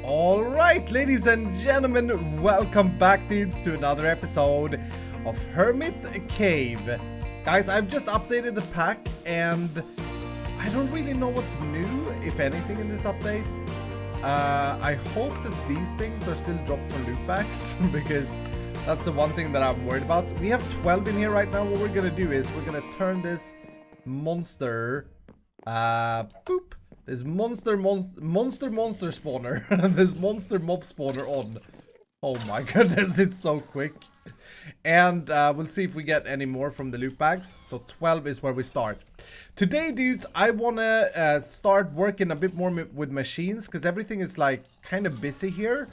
Alright, ladies and gentlemen, welcome back, dudes, to another episode of Hermit Cave. Guys, I've just updated the pack, and I don't really know what's new, if anything, in this update. I hope that these things are still dropped from loot packs, because that's the one thing that I'm worried about. We have 12 in here right now. What we're gonna do is we're gonna turn this monster, boop. This monster spawner, this monster mob spawner on. Oh my goodness, it's so quick. And we'll see if we get any more from the loot bags. So 12 is where we start. Today, dudes, I want to start working a bit more with machines, because everything is like kind of busy here.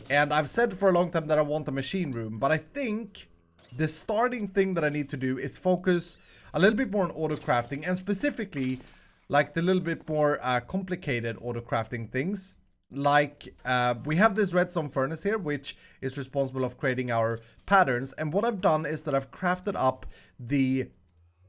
And I've said for a long time that I want a machine room, but I think the starting thing that I need to do is focus a little bit more on auto crafting, and specifically like the little bit more complicated auto crafting things. Like we have this redstone furnace here, which is responsible of creating our patterns. And what I've done is that I've crafted up the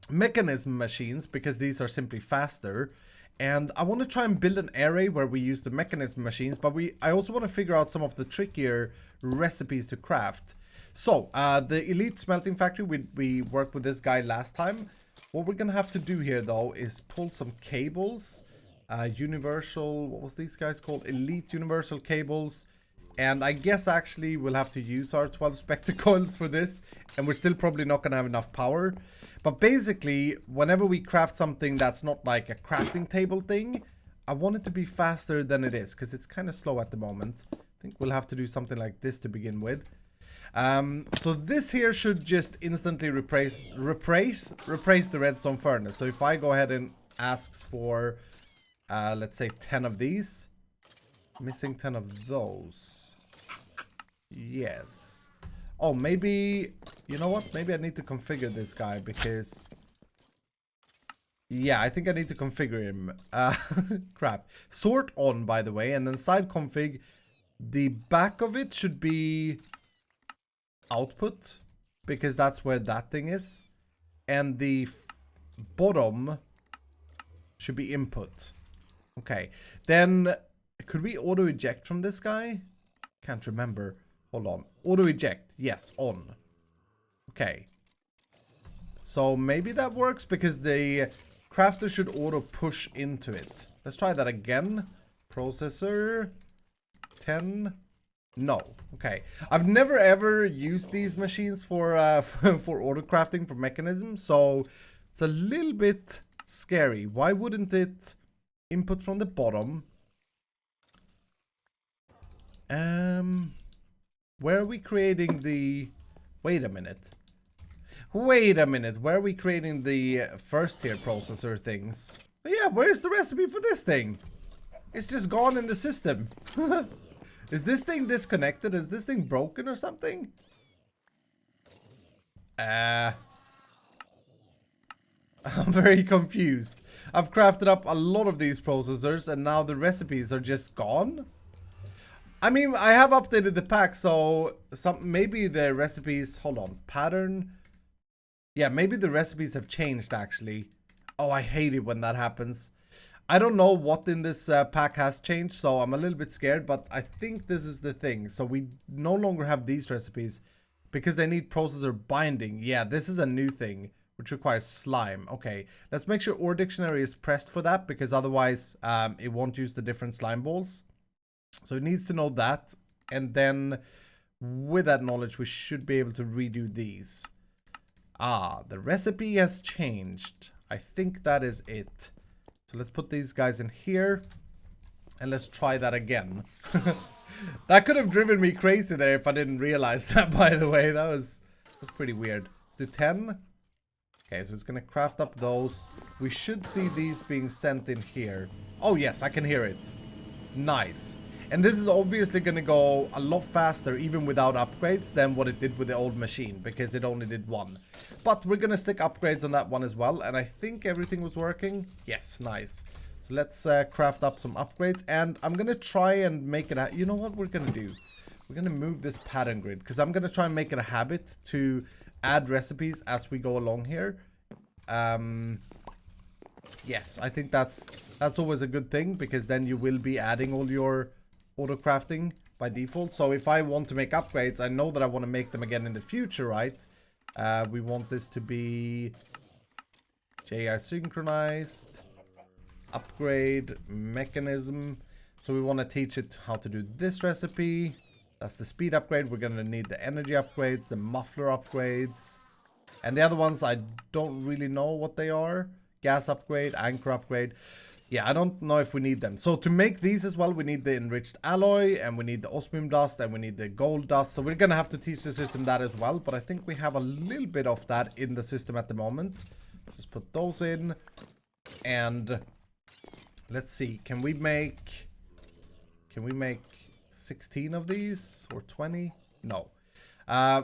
mechanism machines, because these are simply faster. And I want to try and build an array where we use the mechanism machines, but I also want to figure out some of the trickier recipes to craft. So the elite smelting factory, we worked with this guy last time. What we're gonna have to do here, though, is pull some cables. Universal, what was these guys called? Elite universal cables. And I guess actually we'll have to use our 12 spectacles for this. And we're still probably not gonna have enough power. But basically, whenever we craft something that's not like a crafting table thing, I want it to be faster than it is, because it's kind of slow at the moment. I think we'll have to do something like this to begin with. So this here should just instantly replace the redstone furnace. So if I go ahead and asks for, let's say 10 of these, missing 10 of those. Yes. Oh, maybe, you know what? Maybe I need to configure this guy, because, yeah, I think I need to configure him. Crap. Sort on, by the way, and then side config, the back of it should be output, because that's where that thing is, and the bottom should be input. Okay, then could we auto eject from this guy? Can't remember. Hold on. Auto eject, yes, on. Okay, so maybe that works, because the crafter should auto push into it. Let's try that again. Processor 10. No. Okay. I've never ever used these machines for for auto crafting for mechanism, so it's a little bit scary. Why wouldn't it input from the bottom? Where are we creating the... Wait a minute. Wait a minute. Where are we creating the first tier processor things? Oh, yeah, where's the recipe for this thing? It's just gone in the system. Is this thing disconnected? Is this thing broken or something? I'm very confused. I've crafted up a lot of these processors, and now the recipes are just gone. I mean, I have updated the pack, so maybe the recipes... Hold on. Pattern. Yeah, maybe the recipes have changed, actually. Oh, I hate it when that happens. I don't know what in this pack has changed, so I'm a little bit scared, but I think this is the thing. So we no longer have these recipes because they need processor binding. Yeah, this is a new thing, which requires slime. Okay, let's make sure ore dictionary is pressed for that, because otherwise it won't use the different slime balls. So it needs to know that, and then with that knowledge, we should be able to redo these. Ah, the recipe has changed. I think that is it. So let's put these guys in here, and let's try that again. That could have driven me crazy there if I didn't realize that, by the way. That's pretty weird. Let's do 10. Okay, so it's going to craft up those. We should see these being sent in here. Oh, yes, I can hear it. Nice. And this is obviously going to go a lot faster, even without upgrades, than what it did with the old machine, because it only did one. But we're going to stick upgrades on that one as well, and I think everything was working. Yes, nice. So let's craft up some upgrades, and I'm going to try and make it... You know what we're going to do? We're going to move this pattern grid, because I'm going to try and make it a habit to add recipes as we go along here. Yes, I think that's always a good thing, because then you will be adding all your auto crafting by default. So if I want to make upgrades, I know that I want to make them again in the future, right? We want this to be JI synchronized, upgrade mechanism. So we want to teach it how to do this recipe. That's the speed upgrade. We're going to need the energy upgrades, the muffler upgrades. And the other ones, I don't really know what they are. Gas upgrade, anchor upgrade. Yeah, I don't know if we need them. So to make these as well, we need the enriched alloy, and we need the osmium dust, and we need the gold dust. So we're going to have to teach the system that as well. But I think we have a little bit of that in the system at the moment. Just put those in. And let's see. Can we make 16 of these or 20? No.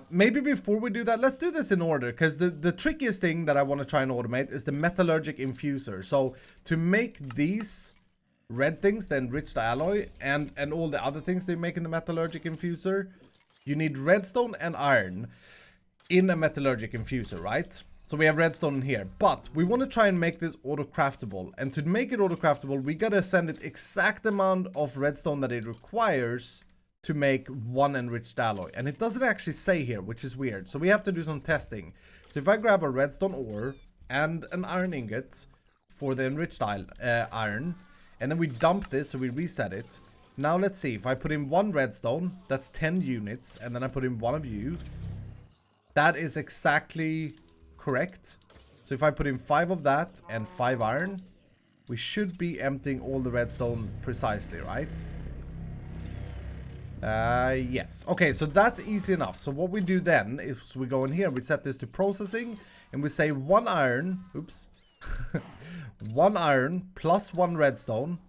Maybe before we do that, let's do this in order, because the trickiest thing that I want to try and automate is the Metallurgic Infuser. So to make these red things, the enriched alloy, and all the other things they make in the Metallurgic Infuser, you need redstone and iron in a Metallurgic Infuser, right? So we have redstone in here, but we want to try and make this auto-craftable. And to make it auto-craftable, we gotta send it exact amount of redstone that it requires to make one enriched alloy. And it doesn't actually say here, which is weird. So we have to do some testing. So if I grab a redstone ore and an iron ingot for the enriched iron, and then we dump this, so we reset it. Now let's see, if I put in one redstone, that's 10 units, and then I put in one of you, that is exactly correct. So if I put in 5 of that and 5 iron, we should be emptying all the redstone precisely, right? Yes. Okay, so that's easy enough. So what we do then is we go in here, we set this to processing, and we say 1 iron, oops, 1 iron plus 1 redstone,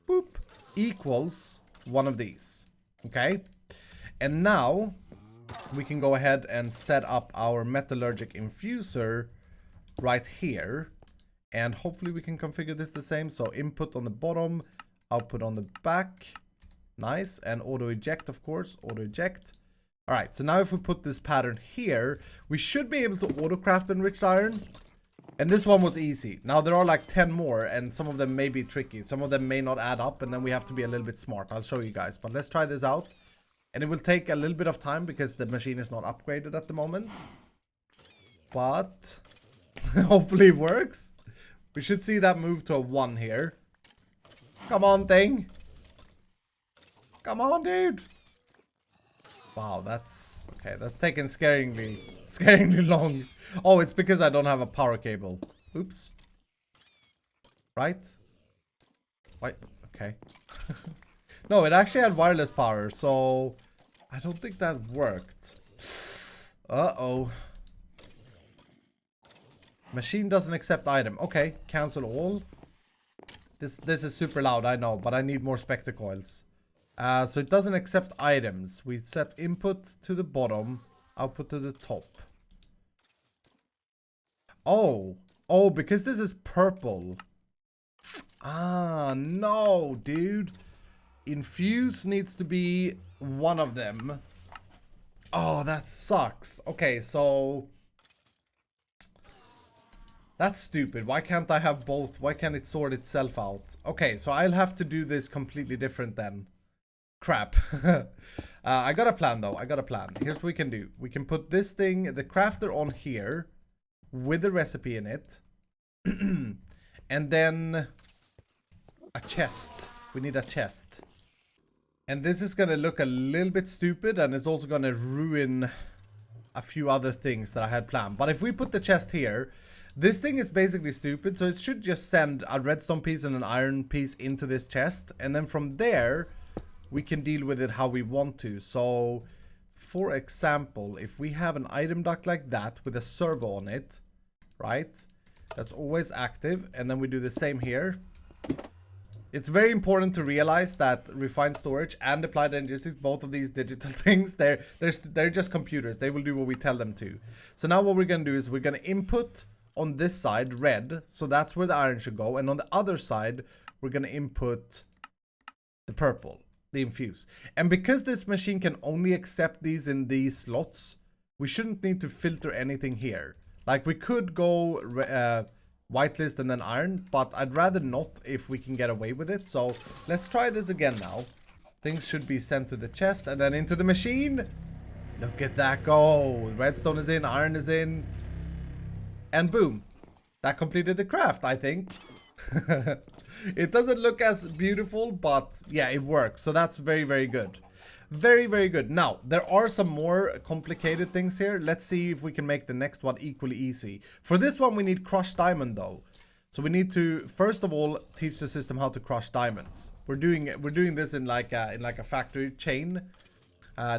boop, equals 1 of these. Okay? And now we can go ahead and set up our Metallurgic Infuser right here. And hopefully we can configure this the same. So input on the bottom, output on the back. Nice. And auto eject, of course. Auto eject. All right. So now if we put this pattern here, we should be able to auto craft enriched iron. And this one was easy. Now there are like 10 more, and some of them may be tricky. Some of them may not add up, and then we have to be a little bit smart. I'll show you guys. But let's try this out. And it will take a little bit of time because the machine is not upgraded at the moment. But hopefully it works. We should see that move to a 1 here. Come on, thing. Come on, dude. Wow, that's... okay, that's taken scaringly long. Oh, it's because I don't have a power cable. Oops. Right? Wait, okay. No, it actually had wireless power, so... I don't think that worked. Uh-oh. Machine doesn't accept item. Okay, cancel all. This is super loud, I know, but I need more spectacles. So it doesn't accept items. We set input to the bottom, output to the top. Oh. Oh, because this is purple. Ah, no, dude. Infuse needs to be one of them. Oh, that sucks. Okay, so... that's stupid. Why can't I have both? Why can't it sort itself out? Okay, so I'll have to do this completely different then. Crap. I got a plan though. I got a plan. Here's what we can do. We can put this thing, the crafter, on here with the recipe in it. And then a chest. We need a chest. And this is going to look a little bit stupid, and it's also going to ruin a few other things that I had planned. But if we put the chest here, this thing is basically stupid, so it should just send a redstone piece and an iron piece into this chest. And then from there, we can deal with it how we want to. So, for example, if we have an item duct like that with a servo on it, right? That's always active. And then we do the same here. It's very important to realize that refined storage and applied logistics, both of these digital things, they're just computers. They will do what we tell them to. So now what we're going to do is we're going to input on this side red. So that's where the iron should go. And on the other side, we're going to input the purple, the infuse. And because this machine can only accept these in these slots, we shouldn't need to filter anything here. Like we could go... whitelist and then iron, but I'd rather not if we can get away with it. So let's try this again now. Things should be sent to the chest and then into the machine. Look at that go. Redstone is in, iron is in. And boom. That completed the craft, I think. It doesn't look as beautiful, but yeah, it works. So that's very, very good. Very, very good. Now, there are some more complicated things here. Let's see if we can make the next one equally easy. For this one, we need crushed diamond, though. So we need to, first of all, teach the system how to crush diamonds. We're doing this in like a factory chain.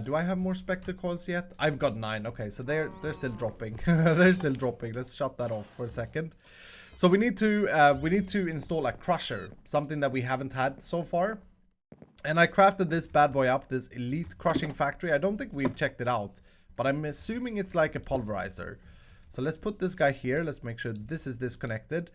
Do I have more Spectre coils yet? I've got 9. Okay, so they're still dropping. They're still dropping. Let's shut that off for a second. So we need to install a crusher, something that we haven't had so far. And I crafted this bad boy up, this elite crushing factory. I don't think we've checked it out, but I'm assuming it's like a pulverizer. So let's put this guy here. Let's make sure this is disconnected.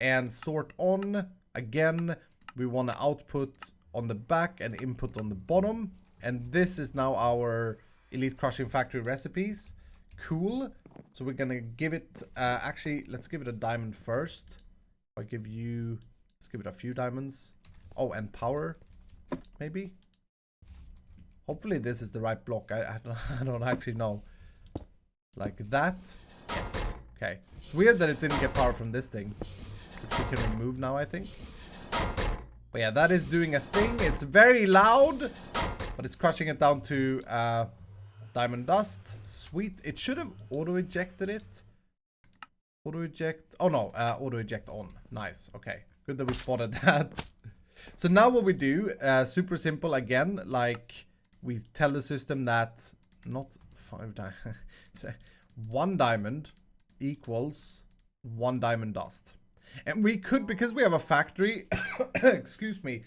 And sort on. Again, we want to output on the back and input on the bottom. And this is now our elite crushing factory recipes. Cool. So we're going to give it, actually, let's give it a diamond first. I'll give you, let's give it a few diamonds. Oh, and power, maybe. Hopefully this is the right block. I don't actually know. Like that. Yes. Okay. It's weird that it didn't get power from this thing. Which we can remove now, I think. But yeah, that is doing a thing. It's very loud. But it's crushing it down to diamond dust. Sweet. It should have auto-ejected it. Auto-eject. Oh no, auto-eject on. Nice. Okay. Good that we spotted that. So now what we do, super simple again. Like, we tell the system that not 5 diamonds. 1 diamond equals 1 diamond dust. And we could, because we have a factory, excuse me,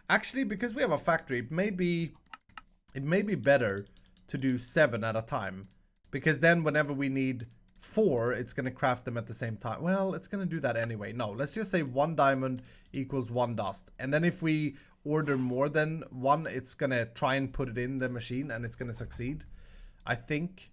actually, because we have a factory, it may be better to do 7 at a time, because then whenever we need 4, it's going to craft them at the same time. Well, it's going to do that anyway. No, let's just say 1 diamond equals 1 dust. And then if we order more than 1, it's going to try and put it in the machine and it's going to succeed, I think.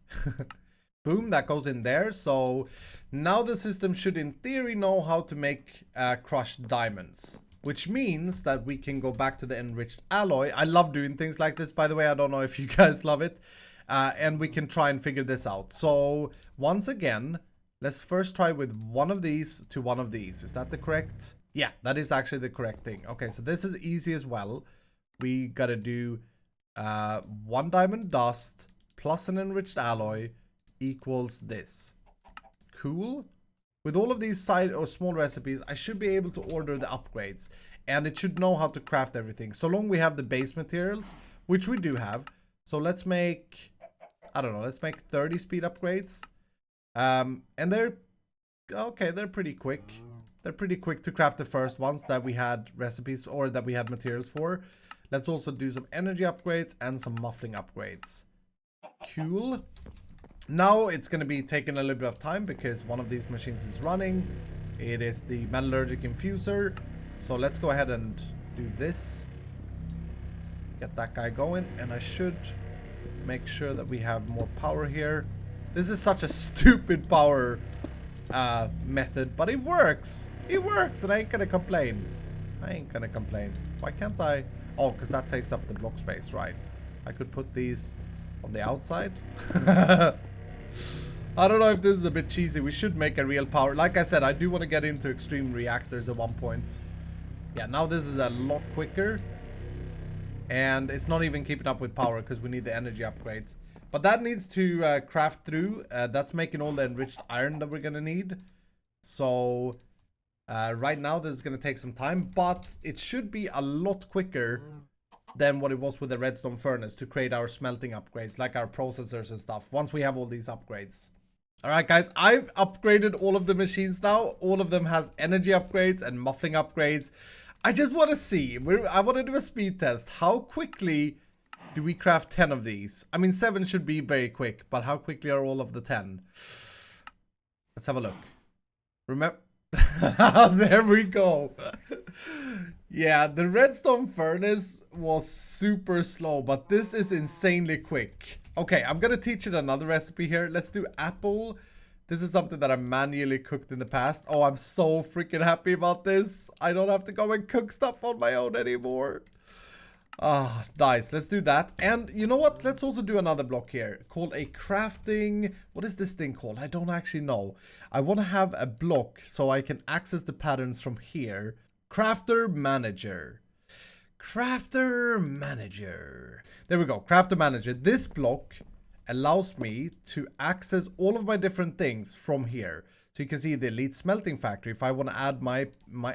Boom, that goes in there. So now the system should in theory know how to make crushed diamonds, which means that we can go back to the enriched alloy. I love doing things like this, by the way. I don't know if you guys love it. And we can try and figure this out. So once again, let's first try with one of these to one of these. Is that the correct? Yeah, that is actually the correct thing. Okay, so this is easy as well. We got to do 1 diamond dust plus an enriched alloy equals this. Cool. With all of these side or small recipes, I should be able to order the upgrades. And it should know how to craft everything. So long we have the base materials, which we do have. So let's make, I don't know, let's make 30 speed upgrades. And they're, okay, they're pretty quick. They're pretty quick to craft the first ones that we had recipes or that we had materials for. Let's also do some energy upgrades and some muffling upgrades. Cool. Now it's going to be taking a little bit of time because one of these machines is running. It is the Metallurgic Infuser. So let's go ahead and do this. Get that guy going. And I should make sure that we have more power here. This is such a stupid power method, but it works. It works and I ain't going to complain. I ain't going to complain. Why can't I? Oh, because that takes up the block space, right? I could put these on the outside. I don't know if this is a bit cheesy. We should make a real power. Like I said, I do want to get into extreme reactors at one point. Yeah, now this is a lot quicker. And it's not even keeping up with power because we need the energy upgrades. But that needs to craft through. That's making all the enriched iron that we're going to need. So right now this is going to take some time. But it should be a lot quicker than what it was with the redstone furnace to create our smelting upgrades, like our processors and stuff, once we have all these upgrades. Alright guys, I've upgraded all of the machines now. All of them has energy upgrades and muffling upgrades. I just want to see, I want to do a speed test. How quickly do we craft 10 of these? I mean, 7 should be very quick, but how quickly are all of the 10? Let's have a look. Remember, there we go. Yeah, the redstone furnace was super slow, but this is insanely quick. Okay, I'm gonna teach it another recipe here. Let's do apple. This is something that I manually cooked in the past. Oh, I'm so freaking happy about this. I don't have to go and cook stuff on my own anymore. Ah, nice. Let's do that. And you know what? Let's also do another block here called a crafting. What is this thing called? I don't actually know. I want to have a block so I can access the patterns from here. Crafter Manager. Crafter Manager. There we go. Crafter Manager. This block allows me to access all of my different things from here. So you can see the Elite Smelting Factory. If I want to add my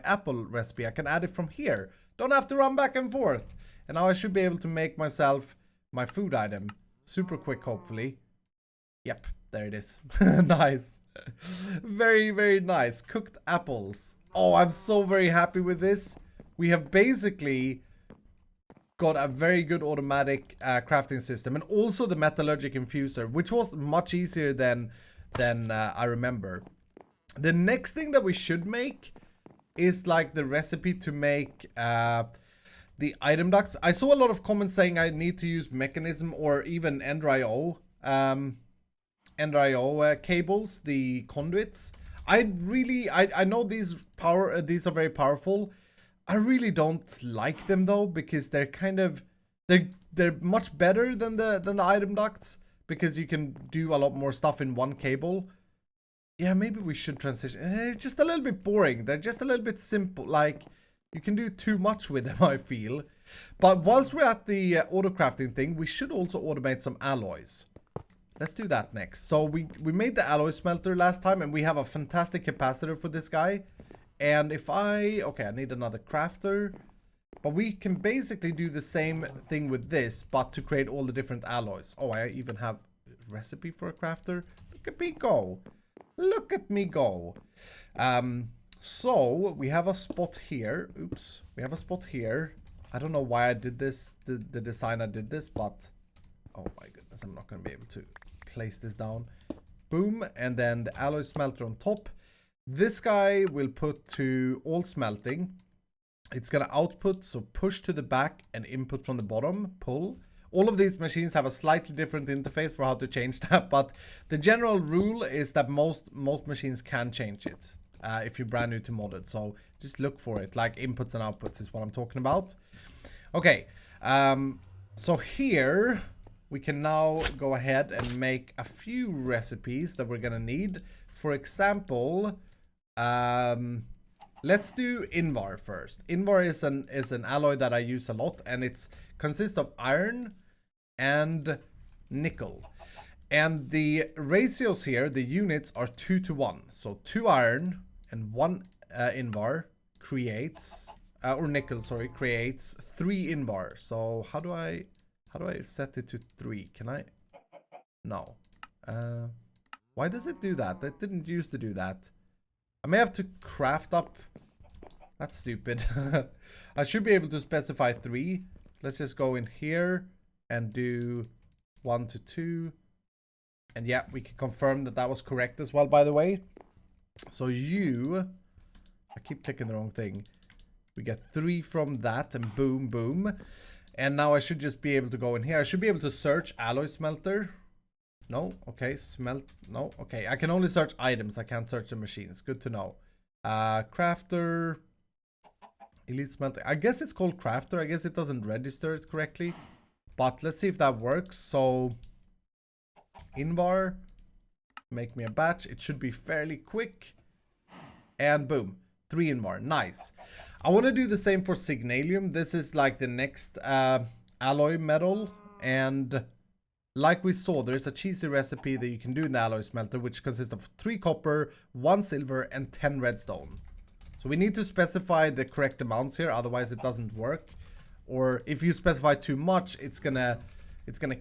apple recipe, I can add it from here. Don't have to run back and forth. And now I should be able to make myself my food item super quick, hopefully. Yep, there it is. Nice. Very, very nice. Cooked apples. Oh, I'm so very happy with this. We have basically got a very good automatic crafting system. And also the Metallurgic Infuser, which was much easier than I remember. The next thing that we should make is like the recipe to make the item ducts. I saw a lot of comments saying I need to use mechanism or even Ender.io cables, the conduits. I know these are very powerful. I really don't like them though, because they're kind of they're much better than the item ducts, because you can do a lot more stuff in one cable. Yeah, maybe we should transition. They're just a little bit boring. They're just a little bit simple. Like, you can do too much with them, I feel. But whilst we're at the auto crafting thing, we should also automate some alloys. Let's do that next. So we made the alloy smelter last time, and we have a fantastic capacitor for this guy. And if okay, I need another crafter. But we can basically do the same thing with this, but to create all the different alloys. Oh, I even have a recipe for a crafter. Look at me go. Look at me go. So we have a spot here. Oops. We have a spot here. I don't know why I did this, the design I did this, but oh my goodness, I'm not going to be able to place this down. Boom. And then the alloy smelter on top. This guy will put to all smelting. It's going to output, so push to the back and input from the bottom, pull. All of these machines have a slightly different interface for how to change that, but the general rule is that most machines can change it if you're brand new to modded. So just look for it, like inputs and outputs is what I'm talking about. Okay, so here we can now go ahead and make a few recipes that we're gonna need. For example, let's do Invar first. Invar is an alloy that I use a lot, and it's consists of iron and nickel. And the ratios here, the units are 2 to 1. So 2 iron and 1 Invar creates, or nickel, sorry, creates 3 Invar. So how do I set it to 3? Can I? No. Why does it do that? That didn't used to do that. I may have to craft up. That's stupid. I should be able to specify 3. Let's just go in here and do 1 to 2. And yeah, we can confirm that that was correct as well, by the way. So I keep clicking the wrong thing. We get 3 from that, and boom, boom. And now I should just be able to go in here. I should be able to search alloy smelter. No, okay, no, okay. I can only search items. I can't search the machines. Good to know. Crafter. Elite Smelting. I guess it's called crafter. I guess it doesn't register it correctly. But let's see if that works. So, Invar. Make me a batch. It should be fairly quick. And boom. 3 Invar. Nice. I want to do the same for Signalium. This is like the next alloy metal. And like we saw, there's a cheesy recipe that you can do in the alloy smelter, which consists of 3 copper, 1 silver, and 10 redstone. So we need to specify the correct amounts here, otherwise it doesn't work. Or if you specify too much, it's gonna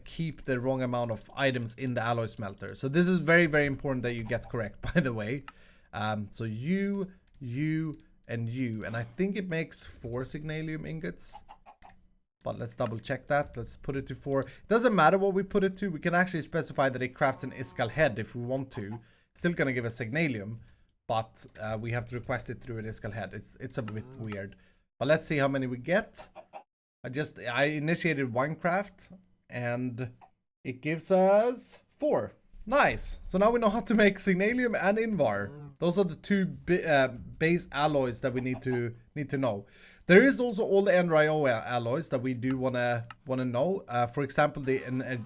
keep the wrong amount of items in the alloy smelter. So this is very, very important that you get correct, by the way. So you, and you. And I think it makes 4 Signalium ingots. But let's double check that. Let's put it to 4. It doesn't matter what we put it to. We can actually specify that it crafts an Iskal head if we want to. It's still gonna give us Signalium. But we have to request it through an Iskal head. It's a bit weird. But let's see how many we get. I initiated one craft, and it gives us 4. Nice. So now we know how to make Selenium and Invar. Those are the two base alloys that we need to know. There is also all the NRIO alloys that we do wanna know. For example, the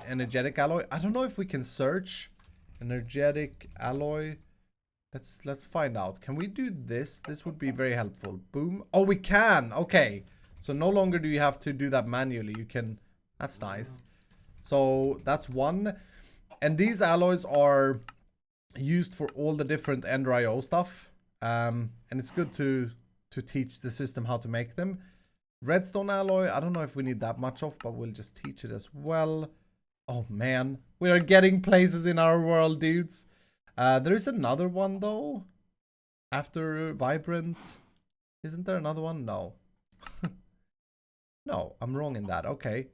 energetic alloy. I don't know if we can search energetic alloy. Let's find out. Can we do this? This would be very helpful. Boom. Oh, we can. Okay. So no longer do you have to do that manually. You can. That's nice. So that's one. And these alloys are used for all the different NRIO stuff. And it's good to teach the system how to make them. Redstone Alloy, I don't know if we need that much of, but we'll just teach it as well. Oh man, we are getting places in our world, dudes. There is another one though. After Vibrant. Isn't there another one? No. No, I'm wrong in that. Okay.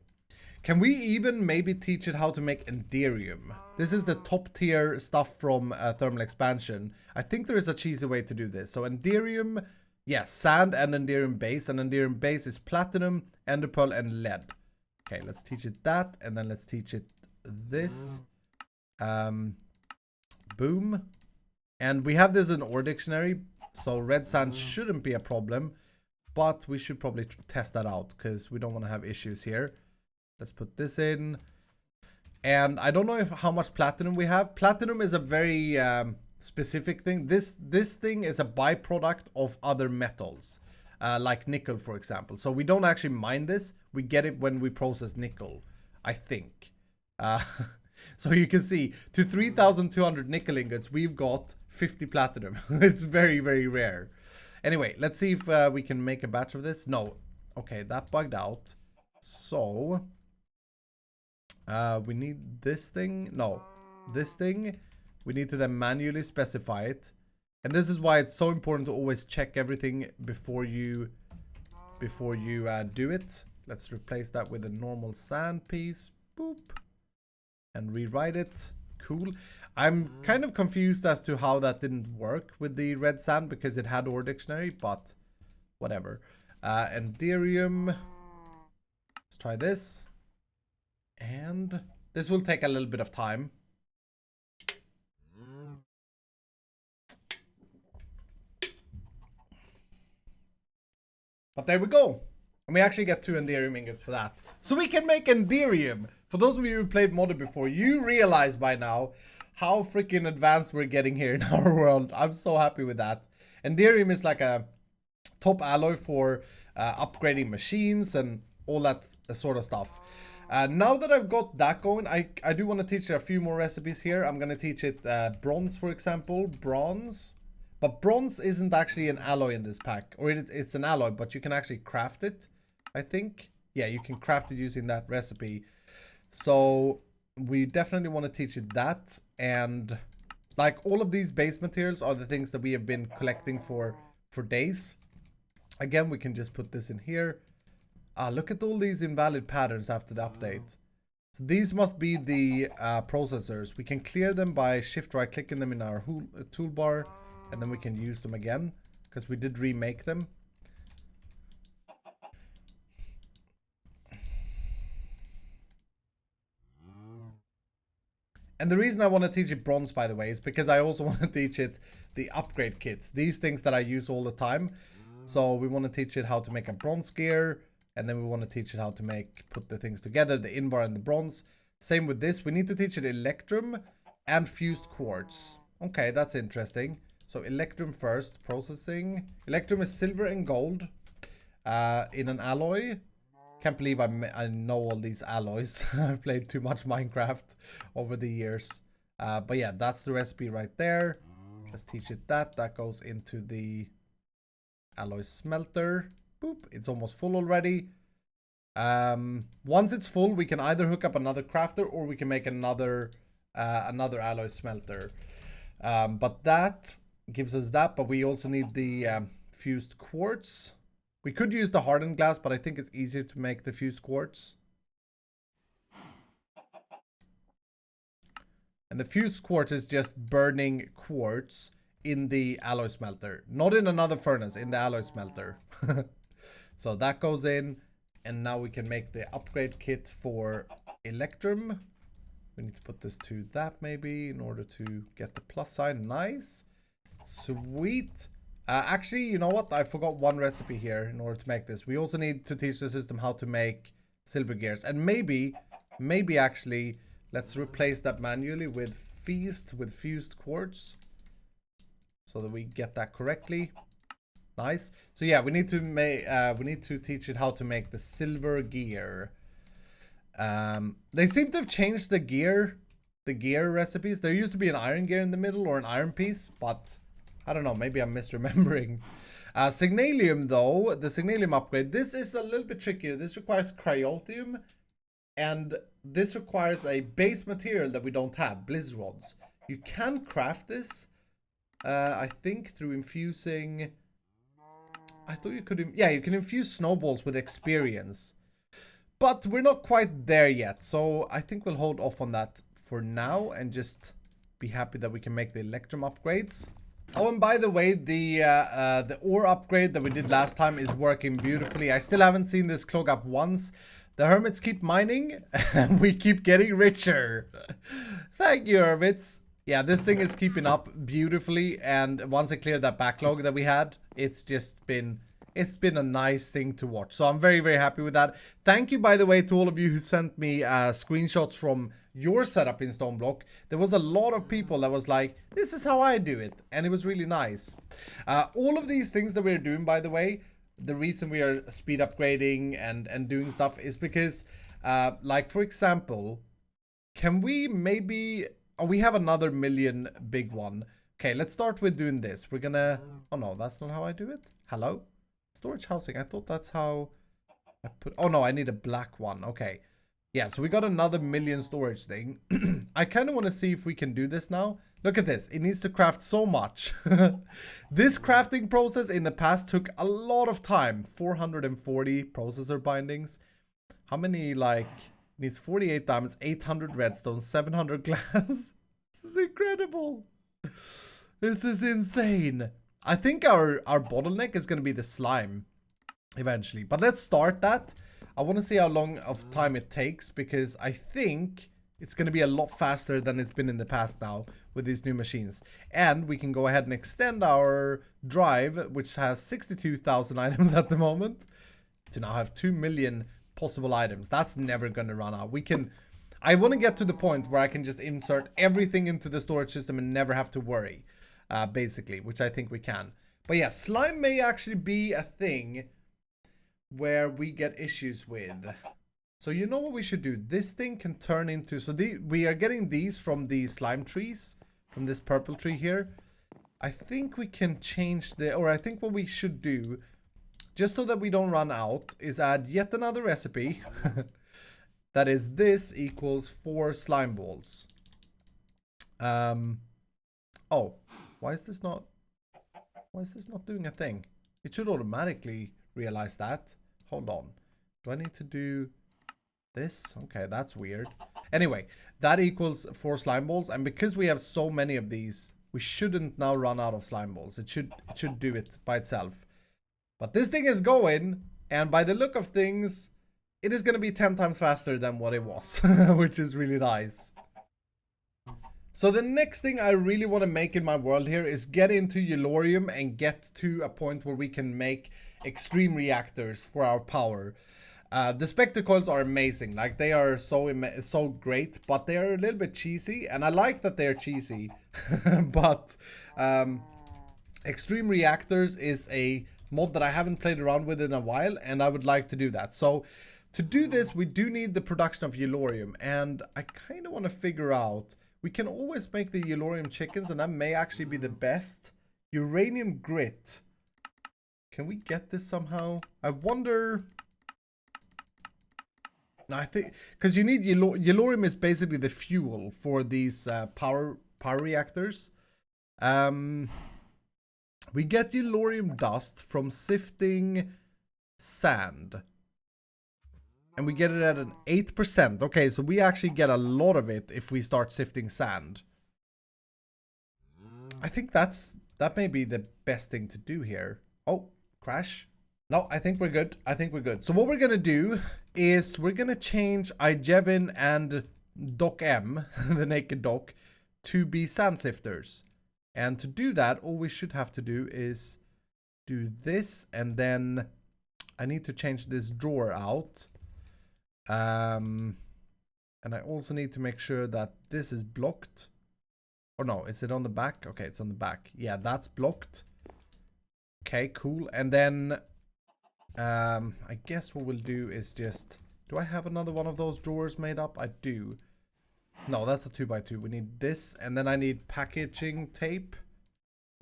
Can we even maybe teach it how to make Enderium? This is the top tier stuff from Thermal Expansion. I think there is a cheesy way to do this. So Enderium, yeah, sand and Enderium base. And Enderium base is platinum, enderpearl, and lead. Okay, let's teach it that. And then let's teach it this. Boom. And we have this in ore dictionary. So red sand shouldn't be a problem. But we should probably test that out because we don't want to have issues here. Let's put this in. And I don't know how much platinum we have. Platinum is a very specific thing. This thing is a byproduct of other metals. Like nickel, for example. So we don't actually mine this. We get it when we process nickel, I think. So you can see, to 3,200 nickel ingots, we've got 50 platinum. It's very, very rare. Anyway, let's see if we can make a batch of this. No. Okay, that bugged out. So we need this thing. No, this thing. We need to then manually specify it. And this is why it's so important to always check everything before you do it. Let's replace that with a normal sand piece. Boop. And rewrite it. Cool. I'm kind of confused as to how that didn't work with the red sand because it had ore dictionary, but whatever. Enderium. Let's try this. And this will take a little bit of time. But there we go. And we actually get 2 Enderium ingots for that. So we can make Enderium. For those of you who played modded before, you realize by now how freaking advanced we're getting here in our world. I'm so happy with that. Enderium is like a top alloy for upgrading machines and all that sort of stuff. Now that I've got that going, I do want to teach you a few more recipes here. I'm going to teach it bronze, for example. Bronze. But bronze isn't actually an alloy in this pack. Or it's an alloy, but you can actually craft it, I think. Yeah, you can craft it using that recipe. So we definitely want to teach it that. And like all of these base materials are the things that we have been collecting for days. Again, we can just put this in here. Look at all these invalid patterns after the update. So these must be the processors. We can clear them by shift right clicking them in our toolbar. And then we can use them again. Because we did remake them. And the reason I want to teach it bronze, by the way, is because I also want to teach it the upgrade kits. These things that I use all the time. So we want to teach it how to make a bronze gear. And then we want to teach it how to put the things together, the Invar and the bronze. Same with this. We need to teach it Electrum and fused quartz. Okay, that's interesting. So Electrum first, processing. Electrum is silver and gold in an alloy. Can't believe I know all these alloys. I've played too much Minecraft over the years. But yeah, that's the recipe right there. Let's teach it that. That goes into the alloy smelter. Boop, it's almost full already. Once it's full, we can either hook up another crafter or we can make another alloy smelter. But that gives us that, but we also need the fused quartz. We could use the hardened glass, but I think it's easier to make the fused quartz. And the fused quartz is just burning quartz in the alloy smelter. Not in another furnace, in the alloy smelter. So that goes in. And now we can make the upgrade kit for Electrum. We need to put this to that maybe in order to get the plus sign. Nice. Sweet. Actually, you know what? I forgot one recipe here in order to make this. We also need to teach the system how to make silver gears. And maybe actually, let's replace that manually with fused quartz. So that we get that correctly. Nice. So yeah, we need to teach it how to make the silver gear. They seem to have changed the gear recipes. There used to be an iron gear in the middle or an iron piece, but I don't know, maybe I'm misremembering. Signalium though, the Signalium upgrade, this is a little bit trickier. This requires cryothium, and this requires a base material that we don't have, bliss rods. You can craft this, I think through infusing, I thought you could, yeah, you can infuse snowballs with experience. But we're not quite there yet, so I think we'll hold off on that for now and just be happy that we can make the Electrum upgrades. Oh, and by the way, the ore upgrade that we did last time is working beautifully. I still haven't seen this clog up once. The hermits keep mining and we keep getting richer. Thank you, hermits. Yeah, this thing is keeping up beautifully, and once I cleared that backlog that we had, it's been a nice thing to watch. So I'm very, very happy with that. Thank you, by the way, to all of you who sent me screenshots from your setup in STONEBLOCK. There was a lot of people that was like, this is how I do it. And it was really nice. All of these things that we're doing, by the way, the reason we are speed upgrading and doing stuff is because, like, for example, can we maybe... Oh, we have another million big one. Okay, let's start with doing this. We're gonna... Oh, no, that's not how I do it. Hello? Storage housing. I thought that's how I put... Oh, no, I need a black one. Okay. Yeah, so we got another million storage thing. I kind of want to see if we can do this now. Look at this. It needs to craft so much. This crafting process in the past took a lot of time. 440 processor bindings. How many, like... Needs 48 diamonds, 800 redstone, 700 glass. This is incredible. This is insane. I think our bottleneck is going to be the slime eventually. But let's start that. I want to see how long of time it takes, because I think it's going to be a lot faster than it's been in the past now with these new machines. And we can go ahead and extend our drive, which has 62,000 items at the moment, to now have 2 million possible items. That's never going to run out. I want to get to the point where I can just insert everything into the storage system and never have to worry, basically, which I think we can. But yeah, slime may actually be a thing where we get issues with. So you know what we should do? This thing can turn into... So we are getting these from the slime trees, from this purple tree here. I think we can change or I think what we should do, just so that we don't run out, is add yet another recipe. That is, this equals 4 slime balls. Oh, why is this not doing a thing? It should automatically realize that. Hold on. Do I need to do this? Okay, that's weird. Anyway, that equals 4 slime balls, and because we have so many of these, we shouldn't now run out of slime balls. It should do it by itself. But this thing is going, and by the look of things, it is going to be 10 times faster than what it was, which is really nice. So the next thing I really want to make in my world here is get into Yellorium and get to a point where we can make extreme reactors for our power. The Spectre coils are amazing. Like, they are so great, but they are a little bit cheesy, and I like that they're cheesy. But extreme reactors is a mod that I haven't played around with in a while, and I would like to do that. So to do this, we do need the production of Yellorium, and I kind of want to figure out, we can always make the Yellorium chickens, and that may actually be the best. Uranium grit. Can we get this somehow? I wonder... No, I think, because you need Yellorium is basically the fuel for these power reactors. We get Yellorium dust from sifting sand. And we get it at an 8%. Okay, so we actually get a lot of it if we start sifting sand. I think that may be the best thing to do here. Oh, crash. No, I think we're good. I think we're good. So what we're going to do is we're going to change Ijevin and dock M, the naked dock, to be sand sifters. And to do that, all we should have to do is do this, and then I need to change this drawer out. And I also need to make sure that this is blocked. Or no, is it on the back? Okay, it's on the back. Yeah, that's blocked. Okay, cool. And then I guess what we'll do is just... Do I have another one of those drawers made up? I do. No, that's a 2x2. We need this, and then I need packaging tape.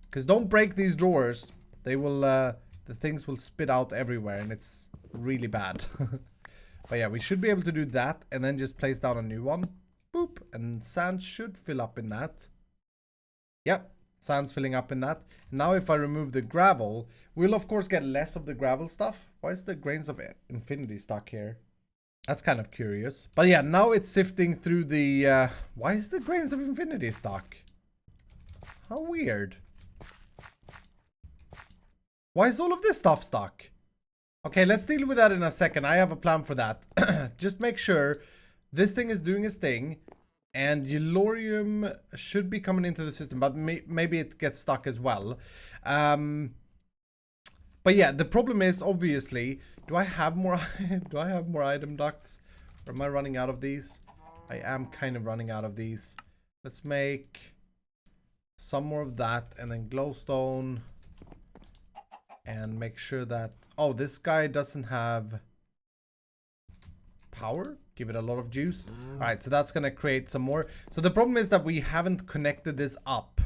Because don't break these drawers. They will, the things will spit out everywhere, and it's really bad. But yeah, we should be able to do that, and then just place down a new one. Boop, and sand should fill up in that. Yep, sand's filling up in that. Now if I remove the gravel, we'll of course get less of the gravel stuff. Why is the grains of infinity stuck here? That's kind of curious. But yeah, now it's sifting through the... why is the grains of infinity stuck? How weird. Why is all of this stuff stuck? Okay, let's deal with that in a second. I have a plan for that. Just make sure this thing is doing its thing. And Yellorium should be coming into the system, but maybe it gets stuck as well. But yeah, the problem is obviously, do I have more item ducts? Or am I running out of these? I am kind of running out of these. Let's make some more of that, and then glowstone, and make sure that... Oh, this guy doesn't have power. Give it a lot of juice. All right, so that's gonna create some more. So the problem is that we haven't connected this up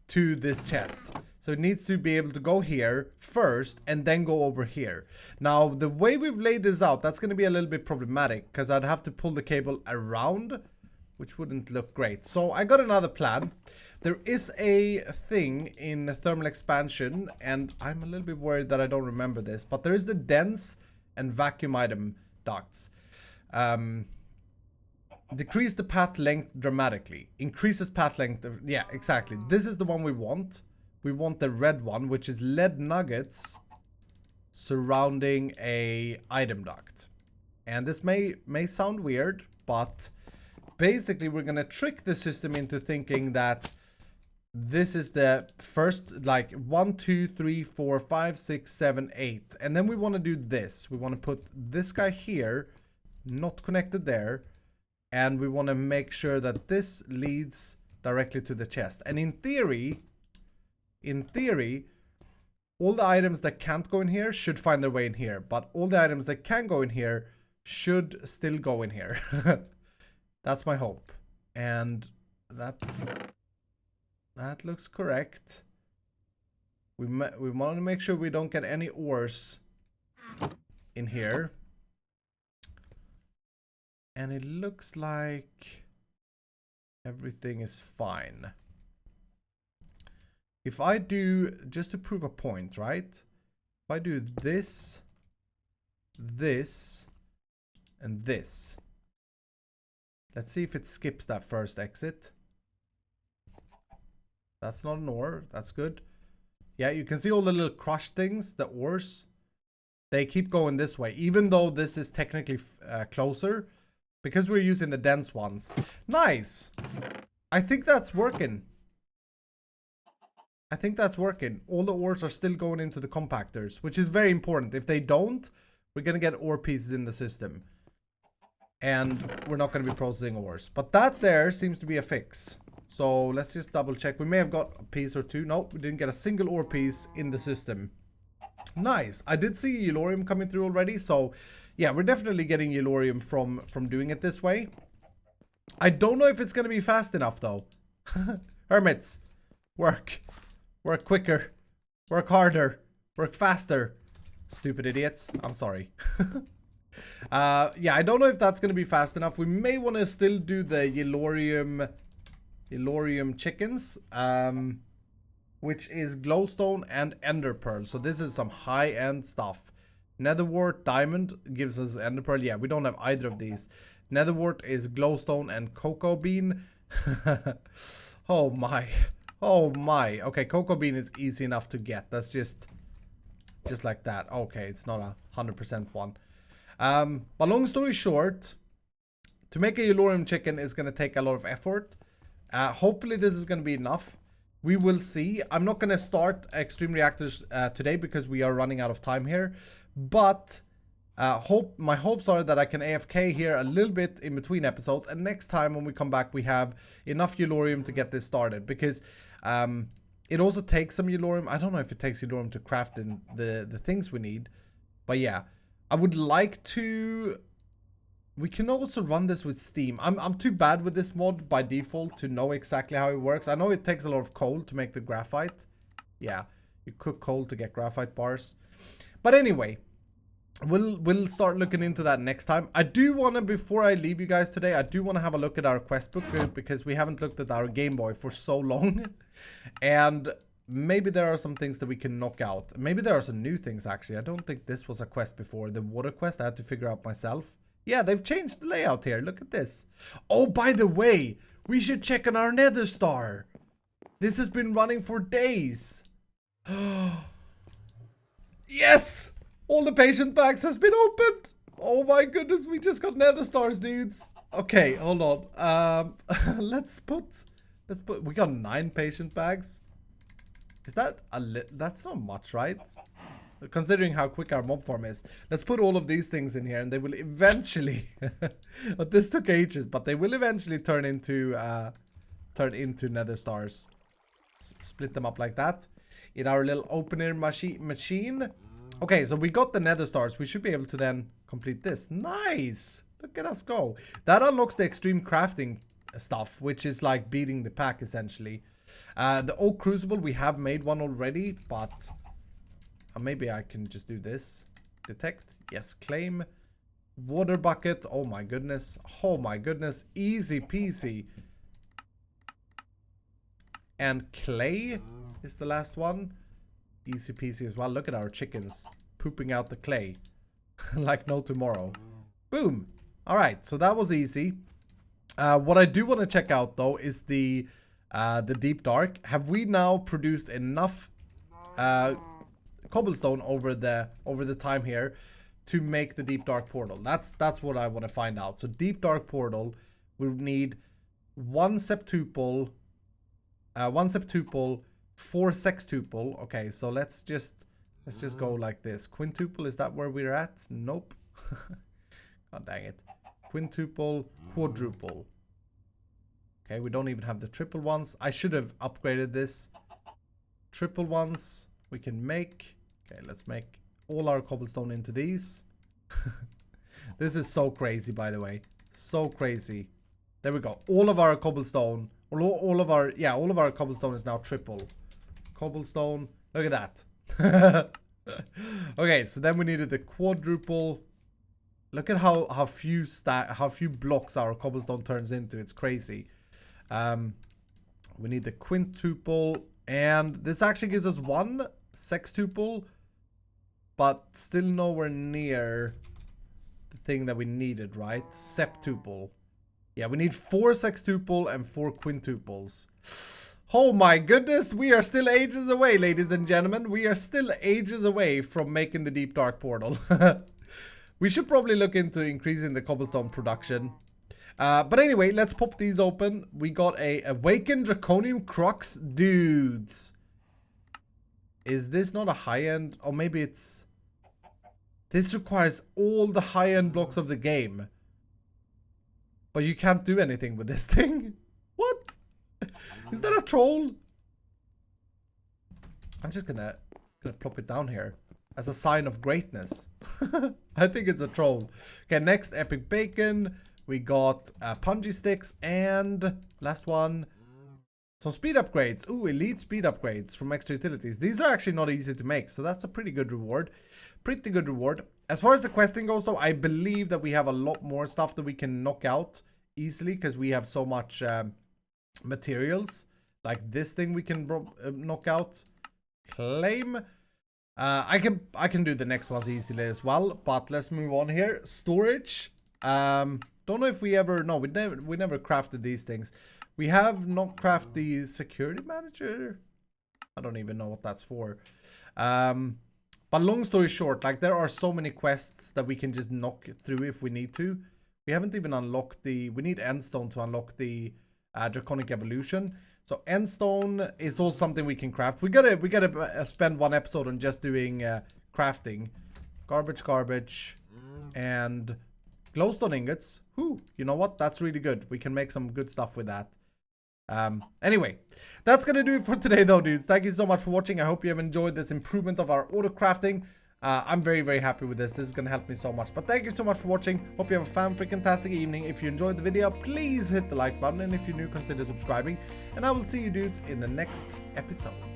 to this chest. So it needs to be able to go here first and then go over here. Now, the way we've laid this out, that's gonna be a little bit problematic because I'd have to pull the cable around, which wouldn't look great. So I got another plan. There is a thing in thermal expansion, and I'm a little bit worried that I don't remember this, but there is the dense and vacuum item ducts. Decrease the path length dramatically. Increases path length. Yeah, exactly. This is the one we want. We want the red one, which is lead nuggets surrounding a item duct. And this may sound weird, but basically we're gonna trick the system into thinking that this is the first, like 1, 2, 3, 4, 5, 6, 7, 8. And then we want to do this. We want to put this guy here, not connected there. And we want to make sure that this leads directly to the chest. And in theory, all the items that can't go in here should find their way in here. But all the items that can go in here should still go in here. That's my hope. And that looks correct. We want to make sure we don't get any ores in here. And it looks like everything is fine. If I do, just to prove a point, right? If I do this, this, and this. Let's see if it skips that first exit. That's not an ore. That's good. Yeah, you can see all the little crushed things, the ores. They keep going this way, even though this is technically closer. Because we're using the dense ones. Nice! I think that's working. I think that's working. All the ores are still going into the compactors, which is very important. If they don't, we're going to get ore pieces in the system. And we're not going to be processing ores. But that there seems to be a fix. So let's just double check. We may have got a piece or two. Nope, we didn't get a single ore piece in the system. Nice. I did see Yellorium coming through already. So yeah, we're definitely getting Yellorium from doing it this way. I don't know if it's going to be fast enough though. Hermits, work. Work quicker. Work harder. Work faster. Stupid idiots. I'm sorry. Yeah, I don't know if that's going to be fast enough. We may want to still do the Yellorium chickens, which is glowstone and ender pearl. So this is some high-end stuff. Netherwort diamond gives us ender pearl. Yeah, we don't have either of these. Netherwort is glowstone and cocoa bean. Oh my. Oh my. Okay, cocoa bean is easy enough to get. That's just like that. Okay, it's not 100% one. But long story short, To make a Yellorium chicken is going to take a lot of effort. Hopefully this is going to be enough. We will see. I'm not going to start Extreme Reactors today because we are running out of time here. But my hopes are that I can AFK here a little bit in between episodes. And next time when we come back, we have enough Yellorium to get this started. Because it also takes some Yellorium. I don't know if it takes Yellorium to craft in the things we need. But yeah, I would like to... We can also run this with Steam. I'm too bad with this mod by default to know exactly how it works. I know it takes a lot of coal to make the graphite. Yeah, you cook coal to get graphite bars. But anyway, we'll start looking into that next time. I do want to, before I leave you guys today, I do want to have a look at our quest book because we haven't looked at our Game Boy for so long. And maybe there are some things that we can knock out. Maybe there are some new things actually. I don't think this was a quest before. The water quest I had to figure out myself. Yeah, they've changed the layout here. Look at this. Oh, by the way, we should check on our Nether Star. This has been running for days. Yes! All the patient bags has been opened. Oh my goodness, we just got Nether Stars, dudes. Okay, hold on. Let's put, we got 9 patient bags. Is that that's not much, right? Considering how quick our mob farm is. Let's put all of these things in here and they will eventually but this took ages, but they will eventually turn into Nether Stars. Split them up like that in our little opener machine. Okay, so we got the Nether Stars. We should be able to then complete this. Nice. Look at us go. That unlocks the extreme crafting stuff, which is like beating the pack essentially. The oak crucible, we have made one already, but maybe I can just do this. Detect. Yes. Claim. Water bucket. Oh my goodness. Oh my goodness. Easy peasy. And clay is the last one. Easy peasy as well. Look at our chickens pooping out the clay. Like no tomorrow. Boom. Alright. So that was easy. What I do want to check out though is the deep dark. Have we now produced enough cobblestone over the time here to make the deep dark portal? That's what I want to find out. So deep dark portal, we need 1 septuple, 4 sextuple. Okay, so let's just go like this. Quintuple, is that where we're at? Nope. God dang it. Quintuple, quadruple. Okay, we don't even have the triple ones. I should have upgraded this. Triple ones we can make. Okay, let's make all our cobblestone into these. This is so crazy, by the way. So crazy. There we go. All of our cobblestone, all of our cobblestone is now triple. Cobblestone. Look at that. Okay, so then we needed the quadruple. Look at how few blocks our cobblestone turns into. It's crazy. We need the quintuple, and this actually gives us 1 sextuple, but still nowhere near the thing that we needed, right? Septuple. Yeah, we need 4 sextuple and 4 quintuples. Oh my goodness, we are still ages away, ladies and gentlemen. We are still ages away from making the deep dark portal. We should probably look into increasing the cobblestone production. But anyway, let's pop these open. We got a Awakened Draconium Crux. Dudes. Is this not a high-end? Or maybe it's... This requires all the high-end blocks of the game. But you can't do anything with this thing. What? Is that a troll? I'm just gonna plop it down here as a sign of greatness. I think it's a troll. Okay, next, epic bacon. We got punji sticks, and last one, some speed upgrades. Ooh, elite speed upgrades from extra utilities. These are actually not easy to make, so that's a pretty good reward. Pretty good reward. As far as the questing goes though, I believe that we have a lot more stuff that we can knock out easily because we have so much materials. Like this thing we can knock out. Claim. I can do the next ones easily as well, but let's move on here. Storage. Don't know if we ever... No, we never crafted these things. We have not crafted the security manager. I don't even know what that's for. But long story short, like there are so many quests that we can just knock through if we need to. We haven't even unlocked the... We need endstone to unlock the draconic evolution. So endstone is also something we can craft. We gotta spend one episode on just doing crafting. Garbage, and glowstone ingots. Whew, you know what? That's really good. We can make some good stuff with that. Anyway, that's gonna do it for today though, dudes. Thank you so much for watching. I hope you have enjoyed this improvement of our auto crafting. I'm very, very happy with this. This is gonna help me so much. But thank you so much for watching. Hope you have a fan-freaking-tastic evening. If you enjoyed the video, please hit the like button. And if you're new, consider subscribing. And I will see you dudes in the next episode.